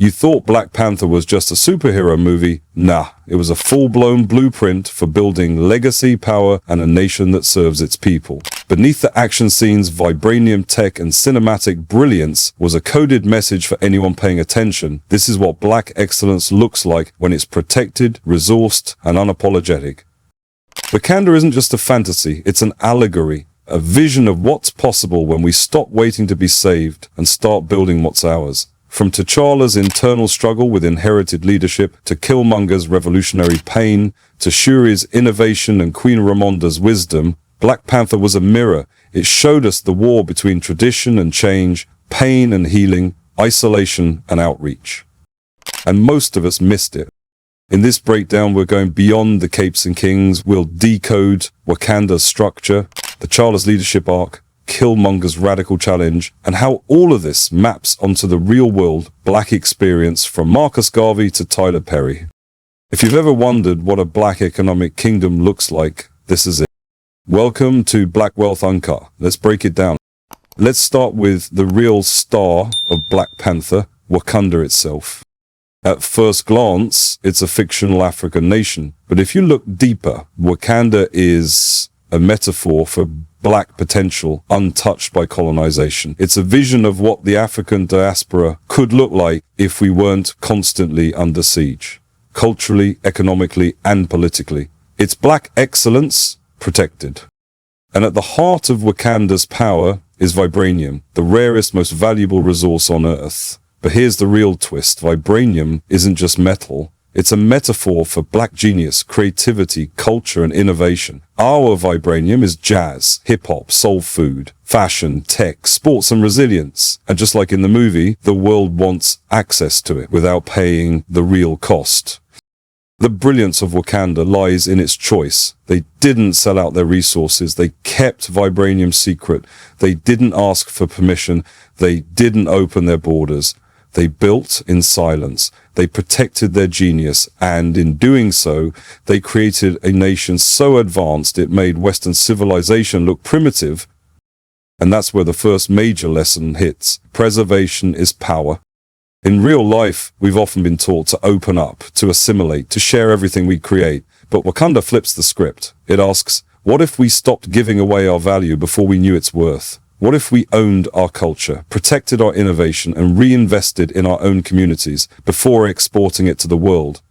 You thought Black Panther was just a superhero movie? Nah, it was a full-blown blueprint for building legacy, power, and a nation that serves its people. Beneath the action scenes, vibranium tech, and cinematic brilliance was a coded message for anyone paying attention. This is what Black excellence looks like when it's protected, resourced, and unapologetic. Wakanda isn't just a fantasy, it's an allegory, a vision of what's possible when we stop waiting to be saved and start building what's ours. From T'Challa's internal struggle with inherited leadership, to Killmonger's revolutionary pain, to Shuri's innovation and Queen Ramonda's wisdom, Black Panther was a mirror. It showed us the war between tradition and change, pain and healing, isolation and outreach. And most of us missed it. In this breakdown, we're going beyond the capes and kings. We'll decode Wakanda's structure, T'Challa's leadership arc, Killmonger's radical challenge, and how all of this maps onto the real-world Black experience from Marcus Garvey to Tyler Perry. If you've ever wondered what a Black economic kingdom looks like, this is it. Welcome to Black Wealth Uncut. Let's break it down. Let's start with the real star of Black Panther, Wakanda itself. At first glance, it's a fictional African nation, but if you look deeper, Wakanda is a metaphor for Black potential untouched by colonization. It's a vision of what the African diaspora could look like if we weren't constantly under siege, culturally, economically, and politically. It's Black excellence protected. And at the heart of Wakanda's power is vibranium, the rarest, most valuable resource on Earth. But here's the real twist. Vibranium isn't just metal. It's a metaphor for Black genius, creativity, culture, and innovation. Our vibranium is jazz, hip-hop, soul food, fashion, tech, sports, and resilience. And just like in the movie, the world wants access to it without paying the real cost. The brilliance of Wakanda lies in its choice. They didn't sell out their resources. They kept vibranium secret. They didn't ask for permission. They didn't open their borders. They built in silence. They protected their genius, and in doing so, they created a nation so advanced it made Western civilization look primitive. And that's where the first major lesson hits. Preservation is power. In real life, we've often been taught to open up, to assimilate, to share everything we create. But Wakanda flips the script. It asks, what if we stopped giving away our value before we knew its worth? What if we owned our culture, protected our innovation, and reinvested in our own communities before exporting it to the world?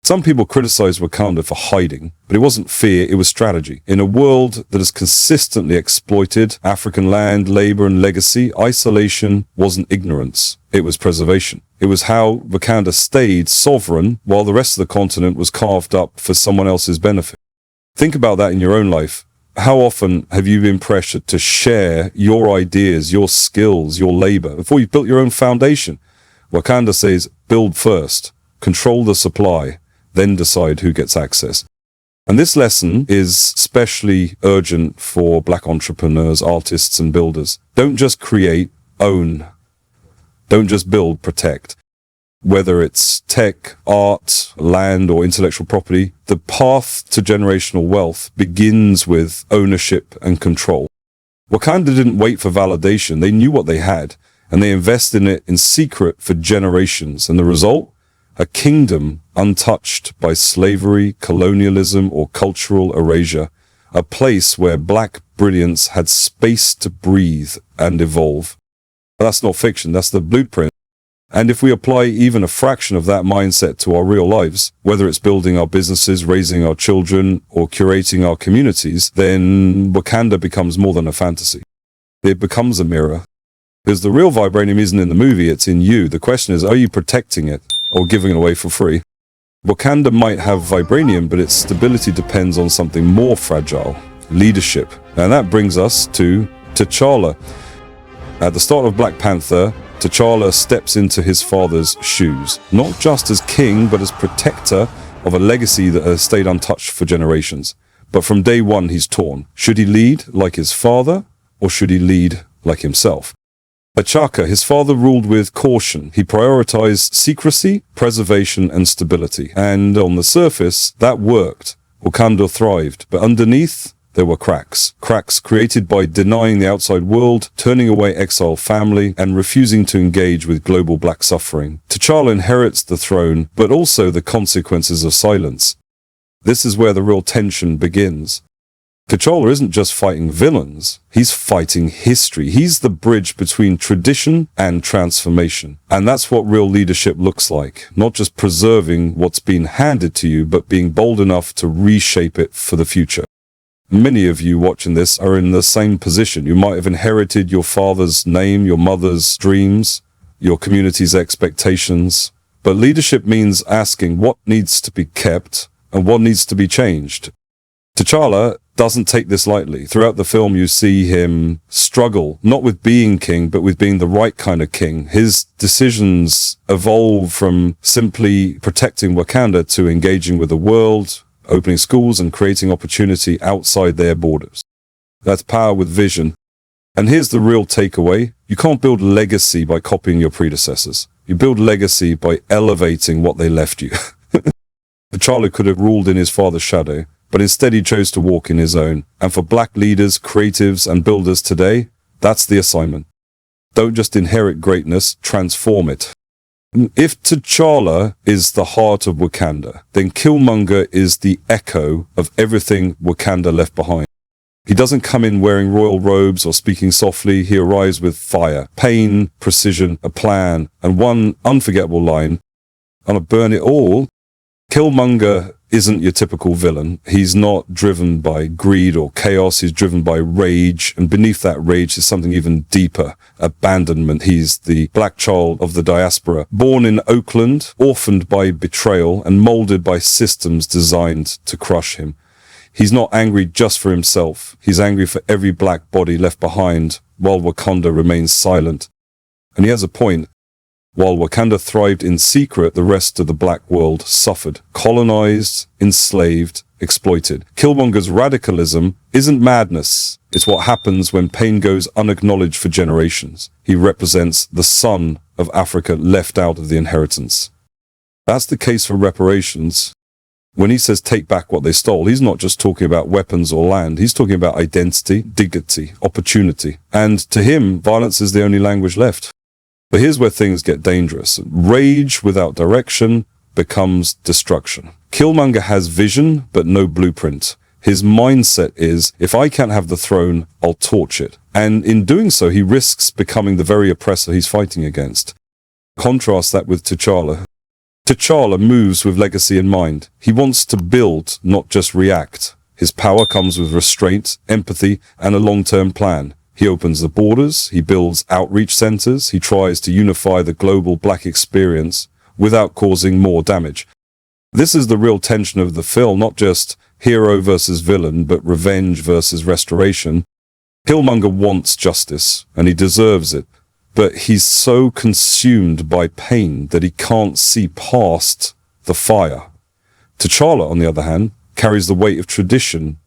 Some people criticize Wakanda for hiding, but it wasn't fear, it was strategy. In a world that has consistently exploited African land, labor, and legacy, isolation wasn't ignorance, it was preservation. It was how Wakanda stayed sovereign while the rest of the continent was carved up for someone else's benefit. Think about that in your own life. How often have you been pressured to share your ideas, your skills, your labor before you've built your own foundation? Wakanda says, build first, control the supply, then decide who gets access. And this lesson is especially urgent for Black entrepreneurs, artists, and builders. Don't just create, own. Don't just build, protect. Whether it's tech, art, land, or intellectual property, the path to generational wealth begins with ownership and control. Wakanda didn't wait for validation. They knew what they had, and they invested in it in secret for generations. And the result? A kingdom untouched by slavery, colonialism, or cultural erasure. A place where Black brilliance had space to breathe and evolve. But that's not fiction, that's the blueprint. And if we apply even a fraction of that mindset to our real lives, whether it's building our businesses, raising our children, or curating our communities, then Wakanda becomes more than a fantasy. It becomes a mirror. Because the real vibranium isn't in the movie, it's in you. The question is, are you protecting it or giving it away for free? Wakanda might have vibranium, but its stability depends on something more fragile, leadership. And that brings us to T'Challa. At the start of Black Panther, T'Challa steps into his father's shoes, not just as king, but as protector of a legacy that has stayed untouched for generations. But from day one, he's torn. Should he lead like his father, or should he lead like himself? T'Chaka, his father ruled with caution. He prioritized secrecy, preservation, and stability. And on the surface, that worked. Wakanda thrived. But underneath, There were cracks. Cracks created by denying the outside world, turning away exiled family, and refusing to engage with global black suffering. T'Challa inherits the throne, but also the consequences of silence. This is where the real tension begins. T'Challa isn't just fighting villains, he's fighting history. He's the bridge between tradition and transformation. And that's what real leadership looks like. Not just preserving what's been handed to you, but being bold enough to reshape it for the future. Many of you watching this are in the same position. You might have inherited your father's name, your mother's dreams, your community's expectations. But leadership means asking what needs to be kept and what needs to be changed. T'Challa doesn't take this lightly. Throughout the film, you see him struggle, not with being king, but with being the right kind of king. His decisions evolve from simply protecting Wakanda to engaging with the world, opening schools and creating opportunity outside their borders. That's power with vision. And here's the real takeaway. You can't build legacy by copying your predecessors. You build legacy by elevating what they left you. T'Challa could have ruled in his father's shadow, but instead he chose to walk in his own. And for black leaders, creatives, and builders today, that's the assignment. Don't just inherit greatness, transform it. If T'Challa is the heart of Wakanda, then Killmonger is the echo of everything Wakanda left behind. He doesn't come in wearing royal robes or speaking softly. He arrives with fire, pain, precision, a plan, and one unforgettable line. "I'm gonna burn it all." Killmonger isn't your typical villain. He's not driven by greed or chaos. He's driven by rage. And beneath that rage is something even deeper, abandonment. He's the black child of the diaspora, born in Oakland, orphaned by betrayal, and molded by systems designed to crush him. He's not angry just for himself. He's angry for every black body left behind while Wakanda remains silent. And he has a point. While Wakanda thrived in secret, the rest of the black world suffered, colonized, enslaved, exploited. Killmonger's radicalism isn't madness. It's what happens when pain goes unacknowledged for generations. He represents the son of Africa left out of the inheritance. That's the case for reparations. When he says take back what they stole, he's not just talking about weapons or land. He's talking about identity, dignity, opportunity. And to him, violence is the only language left. But here's where things get dangerous. Rage without direction becomes destruction. Killmonger has vision, but no blueprint. His mindset is, if I can't have the throne, I'll torch it. And in doing so, he risks becoming the very oppressor he's fighting against. Contrast that with T'Challa. T'Challa moves with legacy in mind. He wants to build, not just react. His power comes with restraint, empathy, and a long-term plan. He opens the borders, he builds outreach centers, he tries to unify the global black experience without causing more damage. This is the real tension of the film, not just hero versus villain, but revenge versus restoration. Killmonger wants justice, and he deserves it, but he's so consumed by pain that he can't see past the fire. T'Challa, on the other hand, carries the weight of tradition,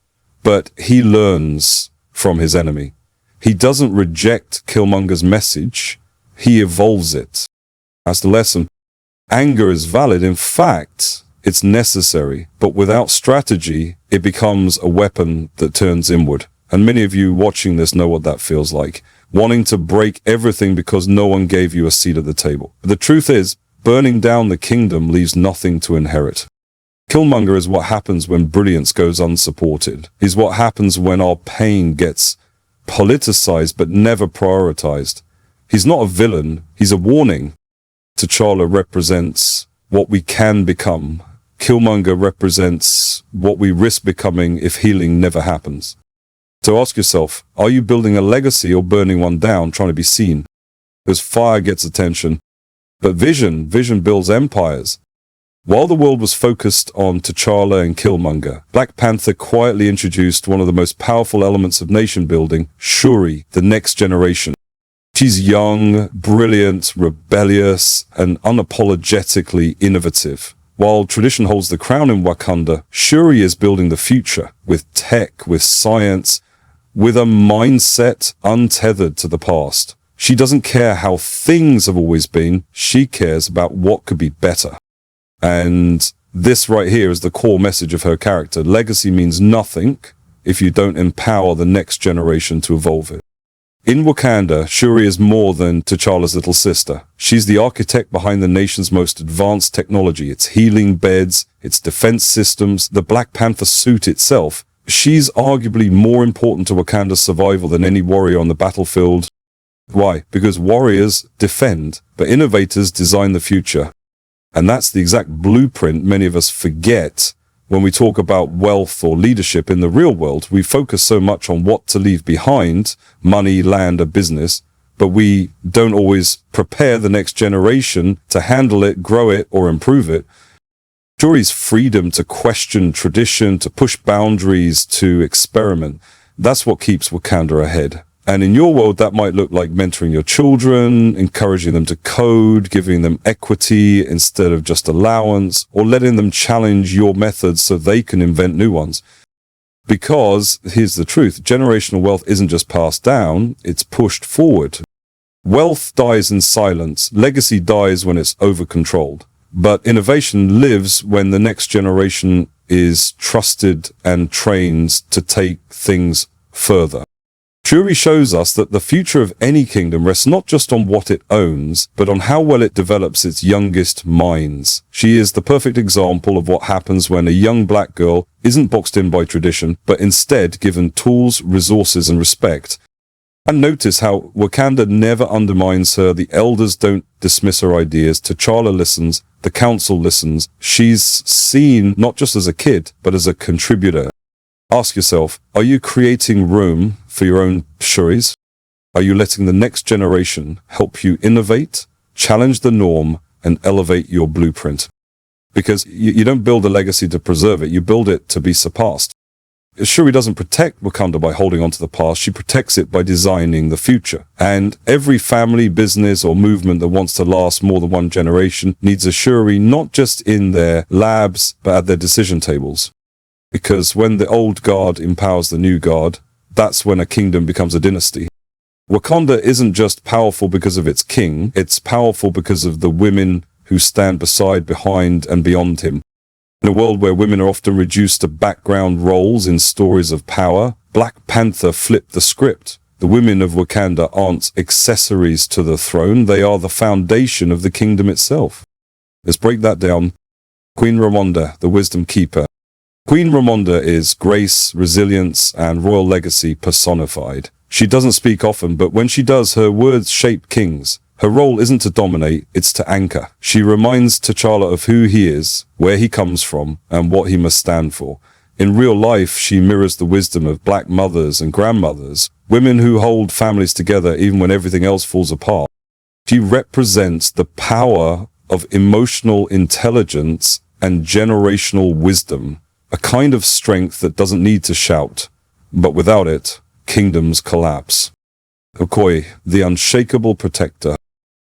but he learns from his enemy. He doesn't reject Killmonger's message, he evolves it. That's the lesson. Anger is valid. In fact, it's necessary, but without strategy, it becomes a weapon that turns inward. And many of you watching this know what that feels like. Wanting to break everything because no one gave you a seat at the table. But the truth is, burning down the kingdom leaves nothing to inherit. Killmonger is what happens when brilliance goes unsupported. Is what happens when our pain gets politicized but never prioritized. He's not a villain, he's a warning. T'Challa represents what we can become. Killmonger represents what we risk becoming if healing never happens. So ask yourself, are you building a legacy or burning one down, trying to be seen? Because fire gets attention, but vision builds empires. While the world was focused on T'Challa and Killmonger, Black Panther quietly introduced one of the most powerful elements of nation building, Shuri, the next generation. She's young, brilliant, rebellious, and unapologetically innovative. While tradition holds the crown in Wakanda, Shuri is building the future with tech, with science, with a mindset untethered to the past. She doesn't care how things have always been. She cares about what could be better. And this right here is the core message of her character. Legacy means nothing if you don't empower the next generation to evolve it. In Wakanda, Shuri is more than T'Challa's little sister. She's the architect behind the nation's most advanced technology, its healing beds, its defense systems, the Black Panther suit itself. She's arguably more important to Wakanda's survival than any warrior on the battlefield. Why? Because warriors defend, but innovators design the future. And that's the exact blueprint many of us forget when we talk about wealth or leadership in the real world. We focus so much on what to leave behind, money, land, or business, but we don't always prepare the next generation to handle it, grow it, or improve it. Shuri's freedom to question tradition, to push boundaries, to experiment, that's what keeps Wakanda ahead. And in your world, that might look like mentoring your children, encouraging them to code, giving them equity instead of just allowance, or letting them challenge your methods so they can invent new ones. Because, here's the truth, generational wealth isn't just passed down, it's pushed forward. Wealth dies in silence, legacy dies when it's over-controlled. But innovation lives when the next generation is trusted and trained to take things further. Shuri shows us that the future of any kingdom rests not just on what it owns, but on how well it develops its youngest minds. She is the perfect example of what happens when a young black girl isn't boxed in by tradition, but instead given tools, resources, and respect. And notice how Wakanda never undermines her, the elders don't dismiss her ideas, T'Challa listens, the council listens. She's seen not just as a kid, but as a contributor. Ask yourself, are you creating room for your own Shuris? Are you letting the next generation help you innovate, challenge the norm, and elevate your blueprint? Because you don't build a legacy to preserve it, you build it to be surpassed. Shuri doesn't protect Wakanda by holding on to the past, she protects it by designing the future. And every family, business, or movement that wants to last more than one generation needs a Shuri not just in their labs, but at their decision tables. Because when the old guard empowers the new guard, that's when a kingdom becomes a dynasty. Wakanda isn't just powerful because of its king, it's powerful because of the women who stand beside, behind, and beyond him. In a world where women are often reduced to background roles in stories of power, Black Panther flipped the script. The women of Wakanda aren't accessories to the throne, they are the foundation of the kingdom itself. Let's break that down. Queen Ramonda, the wisdom keeper. Queen Ramonda is grace, resilience, and royal legacy personified. She doesn't speak often, but when she does, her words shape kings. Her role isn't to dominate, it's to anchor. She reminds T'Challa of who he is, where he comes from, and what he must stand for. In real life, she mirrors the wisdom of black mothers and grandmothers, women who hold families together even when everything else falls apart. She represents the power of emotional intelligence and generational wisdom. A kind of strength that doesn't need to shout, but without it, kingdoms collapse. Okoye, the unshakable protector.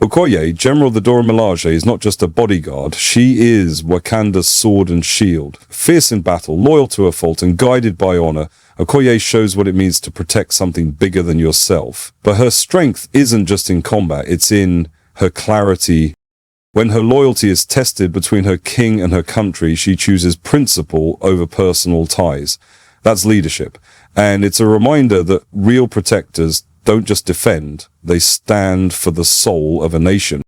Okoye, General of the Dora Milaje, is not just a bodyguard, she is Wakanda's sword and shield. Fierce in battle, loyal to her fault, and guided by honor, Okoye shows what it means to protect something bigger than yourself. But her strength isn't just in combat, it's in her clarity. When her loyalty is tested between her king and her country, she chooses principle over personal ties. That's leadership. And it's a reminder that real protectors don't just defend, they stand for the soul of a nation.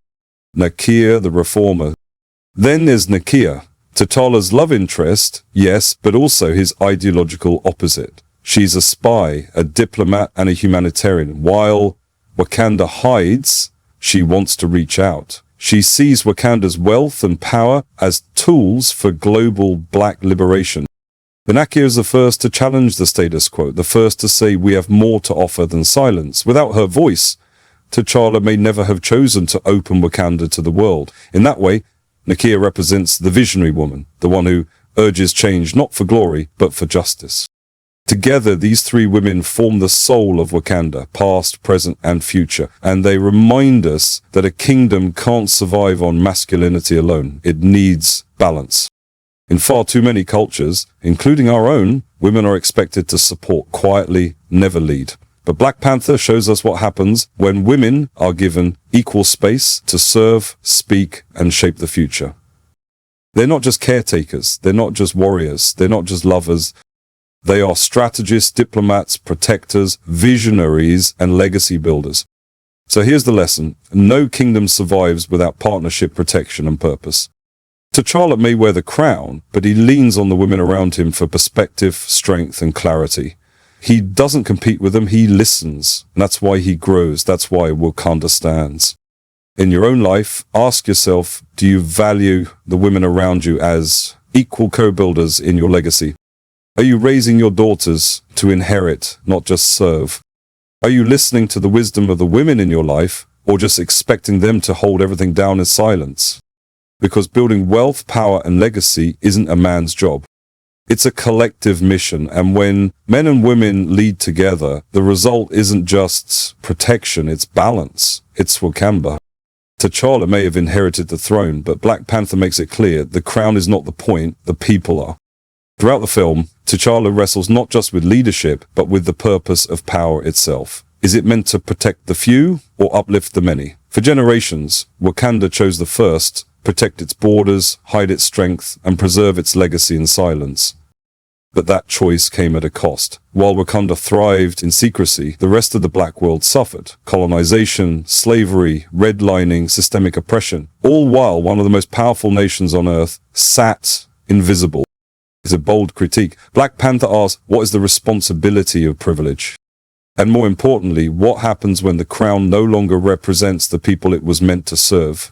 Nakia, the reformer. Then there's Nakia, T'Challa's love interest, yes, but also his ideological opposite. She's a spy, a diplomat, and a humanitarian. While Wakanda hides, she wants to reach out. She sees Wakanda's wealth and power as tools for global black liberation. Nakia is the first to challenge the status quo, the first to say we have more to offer than silence. Without her voice, T'Challa may never have chosen to open Wakanda to the world. In that way, Nakia represents the visionary woman, the one who urges change not for glory, but for justice. Together, these three women form the soul of Wakanda, past, present, and future, and they remind us that a kingdom can't survive on masculinity alone. It needs balance. In far too many cultures, including our own, women are expected to support quietly, never lead. But Black Panther shows us what happens when women are given equal space to serve, speak, and shape the future. They're not just caretakers, they're not just warriors, they're not just lovers. They are strategists, diplomats, protectors, visionaries, and legacy builders. So here's the lesson. No kingdom survives without partnership, protection, and purpose. T'Challa may wear the crown, but he leans on the women around him for perspective, strength, and clarity. He doesn't compete with them, he listens. And that's why he grows. That's why Wakanda stands. In your own life, ask yourself, do you value the women around you as equal co-builders in your legacy? Are you raising your daughters to inherit, not just serve? Are you listening to the wisdom of the women in your life, or just expecting them to hold everything down in silence? Because building wealth, power, and legacy isn't a man's job. It's a collective mission, and when men and women lead together, the result isn't just protection, it's balance. It's Wakanda. T'Challa may have inherited the throne, but Black Panther makes it clear the crown is not the point, the people are. Throughout the film, T'Challa wrestles not just with leadership, but with the purpose of power itself. Is it meant to protect the few or uplift the many? For generations, Wakanda chose the first, protect its borders, hide its strength, and preserve its legacy in silence. But that choice came at a cost. While Wakanda thrived in secrecy, the rest of the black world suffered. Colonization, slavery, redlining, systemic oppression. All while one of the most powerful nations on earth sat invisible. It's a bold critique. Black Panther asks, what is the responsibility of privilege? And more importantly, what happens when the crown no longer represents the people it was meant to serve?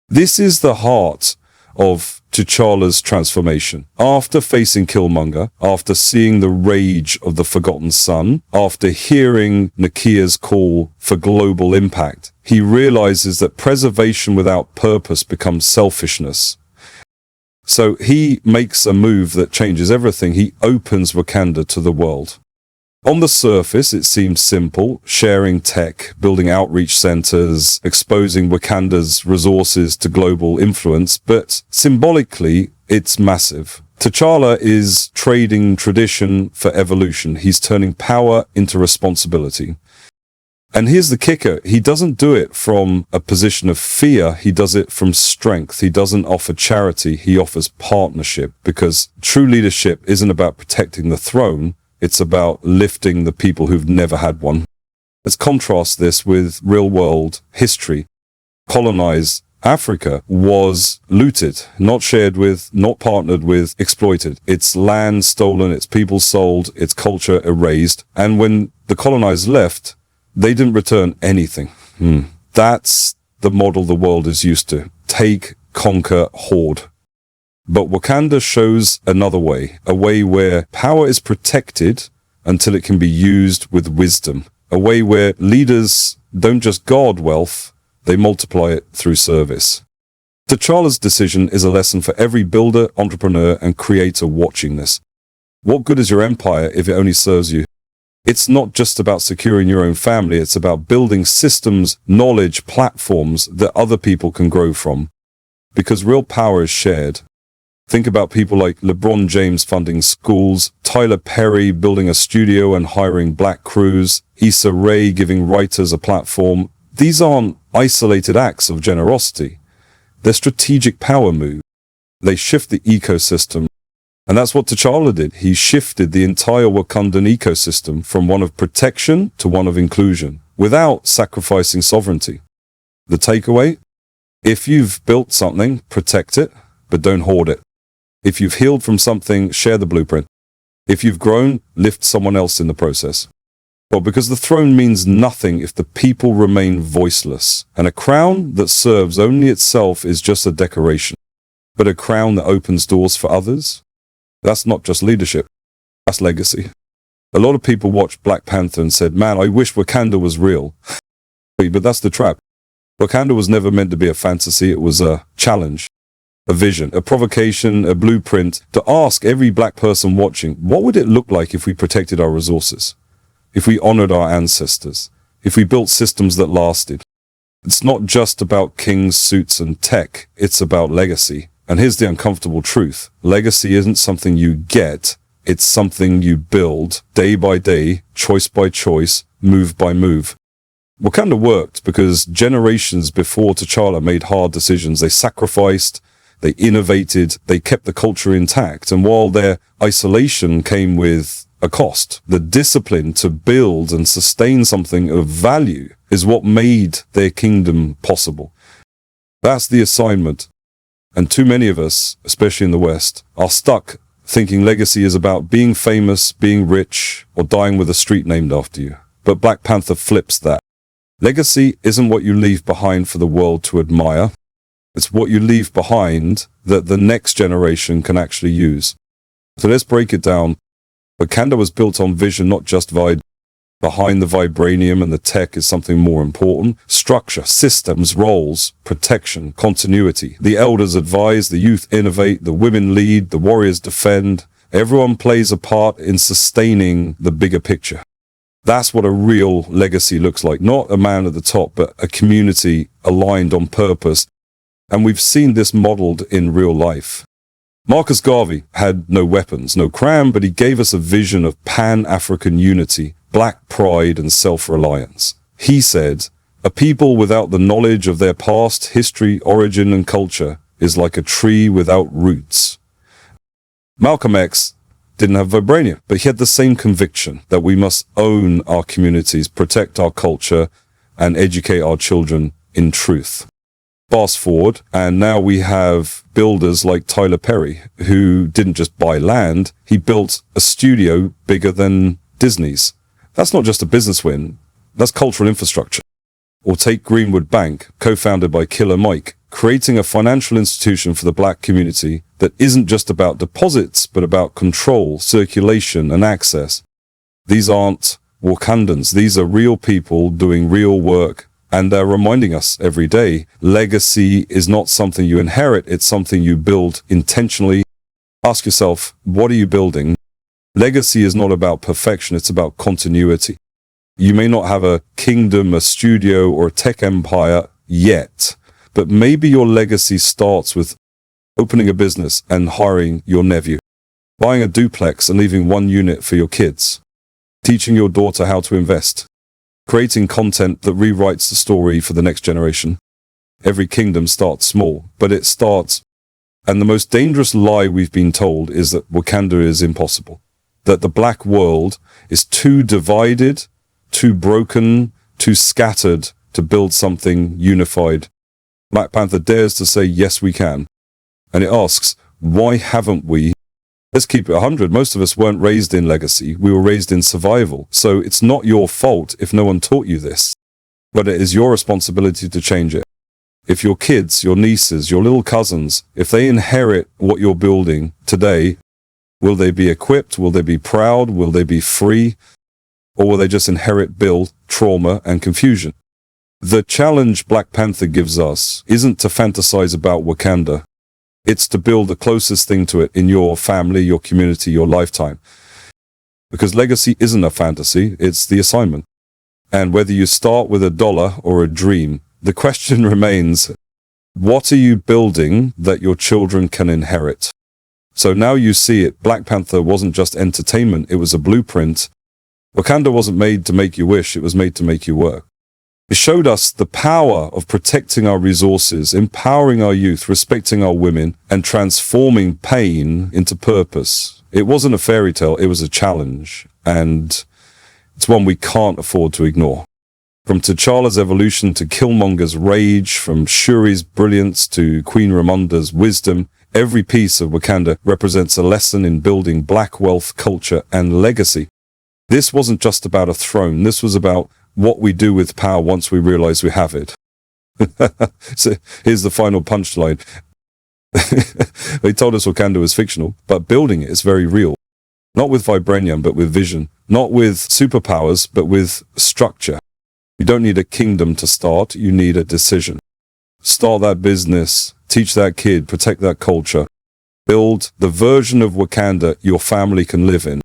This is the heart of T'Challa's transformation. After facing Killmonger, after seeing the rage of the Forgotten Son, after hearing Nakia's call for global impact, he realizes that preservation without purpose becomes selfishness. So he makes a move that changes everything. He opens Wakanda to the world. On the surface, it seems simple, sharing tech, building outreach centers, exposing Wakanda's resources to global influence, but symbolically, it's massive. T'Challa is trading tradition for evolution. He's turning power into responsibility. And here's the kicker. He doesn't do it from a position of fear. He does it from strength. He doesn't offer charity. He offers partnership, because true leadership isn't about protecting the throne. It's about lifting the people who've never had one. Let's contrast this with real-world history. Colonized Africa was looted, not shared with, not partnered with, exploited. Its land stolen, its people sold, its culture erased. And when the colonized left, they didn't return anything. That's the model the world is used to. Take, conquer, hoard. But Wakanda shows another way, a way where power is protected until it can be used with wisdom, a way where leaders don't just guard wealth, they multiply it through service. T'Challa's decision is a lesson for every builder, entrepreneur, and creator watching this. What good is your empire if it only serves you? It's not just about securing your own family, it's about building systems, knowledge, platforms that other people can grow from. Because real power is shared. Think about people like LeBron James funding schools, Tyler Perry building a studio and hiring black crews, Issa Rae giving writers a platform. These aren't isolated acts of generosity. They're strategic power moves. They shift the ecosystem. And that's what T'Challa did. He shifted the entire Wakandan ecosystem from one of protection to one of inclusion, without sacrificing sovereignty. The takeaway? If you've built something, protect it, but don't hoard it. If you've healed from something, share the blueprint. If you've grown, lift someone else in the process. Well, because the throne means nothing if the people remain voiceless. And a crown that serves only itself is just a decoration. But a crown that opens doors for others? That's not just leadership. That's legacy. A lot of people watched Black Panther and said, man, I wish Wakanda was real. But that's the trap. Wakanda was never meant to be a fantasy. It was a challenge. A vision, a provocation, a blueprint to ask every black person watching, what would it look like if we protected our resources? If we honored our ancestors? If we built systems that lasted? It's not just about kings, suits, and tech. It's about legacy. And here's the uncomfortable truth. Legacy isn't something you get. It's something you build day by day, choice by choice, move by move. Wakanda worked because generations before T'Challa made hard decisions. They sacrificed, they innovated, they kept the culture intact. And while their isolation came with a cost. The discipline to build and sustain something of value is what made their kingdom possible. That's the assignment. And too many of us, especially in the West, are stuck thinking legacy is about being famous, being rich, or dying with a street named after you. But Black Panther flips that. Legacy isn't what you leave behind for the world to admire. It's what you leave behind that the next generation can actually use. So let's break it down. Wakanda was built on vision, not just vibe. Behind the vibranium and the tech is something more important. Structure, systems, roles, protection, continuity. The elders advise, the youth innovate, the women lead, the warriors defend. Everyone plays a part in sustaining the bigger picture. That's what a real legacy looks like. Not a man at the top, but a community aligned on purpose. And we've seen this modeled in real life. Marcus Garvey had no weapons, no crown, but he gave us a vision of Pan-African unity, black pride and self-reliance. He said, "A people without the knowledge of their past, history, origin, and culture is like a tree without roots." Malcolm X didn't have vibranium, but he had the same conviction that we must own our communities, protect our culture, and educate our children in truth. Fast forward, and now we have builders like Tyler Perry, who didn't just buy land, he built a studio bigger than Disney's. That's not just a business win, that's cultural infrastructure. Or take Greenwood Bank, co-founded by Killer Mike, creating a financial institution for the black community that isn't just about deposits, but about control, circulation, and access. These aren't Wakandans, these are real people doing real work. And they're reminding us every day, legacy is not something you inherit, it's something you build intentionally. Ask yourself, what are you building? Legacy is not about perfection, it's about continuity. You may not have a kingdom, a studio, or a tech empire yet, but maybe your legacy starts with opening a business and hiring your nephew, buying a duplex and leaving one unit for your kids, teaching your daughter how to invest, creating content that rewrites the story for the next generation. Every kingdom starts small, but it starts. And the most dangerous lie we've been told is that Wakanda is impossible, that the black world is too divided, too broken, too scattered to build something unified. Black Panther dares to say, yes, we can. And it asks, why haven't we? Let's keep it 100. Most of us weren't raised in legacy. We were raised in survival. So it's not your fault if no one taught you this, but it is your responsibility to change it. If your kids, your nieces, your little cousins, if they inherit what you're building today, will they be equipped? Will they be proud? Will they be free? Or will they just inherit build, trauma, and confusion? The challenge Black Panther gives us isn't to fantasize about Wakanda. It's to build the closest thing to it in your family, your community, your lifetime. Because legacy isn't a fantasy, it's the assignment. And whether you start with $1 or a dream, the question remains, what are you building that your children can inherit? So now you see it, Black Panther wasn't just entertainment, it was a blueprint. Wakanda wasn't made to make you wish, it was made to make you work. It showed us the power of protecting our resources, empowering our youth, respecting our women, and transforming pain into purpose. It wasn't a fairy tale, it was a challenge, and it's one we can't afford to ignore. From T'Challa's evolution to Killmonger's rage, from Shuri's brilliance to Queen Ramonda's wisdom, every piece of Wakanda represents a lesson in building black wealth, culture, and legacy. This wasn't just about a throne, this was about what we do with power once we realize we have it. So here's the final punchline. They told us Wakanda was fictional, but building it is very real. Not with vibranium, but with vision. Not with superpowers, but with structure. You don't need a kingdom to start, you need a decision. Start that business, teach that kid, protect that culture. Build the version of Wakanda your family can live in.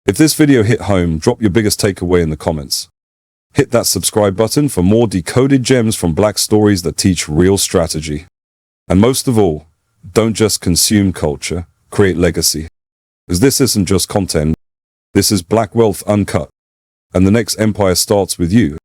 If this video hit home, drop your biggest takeaway in the comments. Hit that subscribe button for more decoded gems from black stories that teach real strategy. And most of all, don't just consume culture, create legacy. Because this isn't just content, this is Black Wealth Uncut. And the next empire starts with you.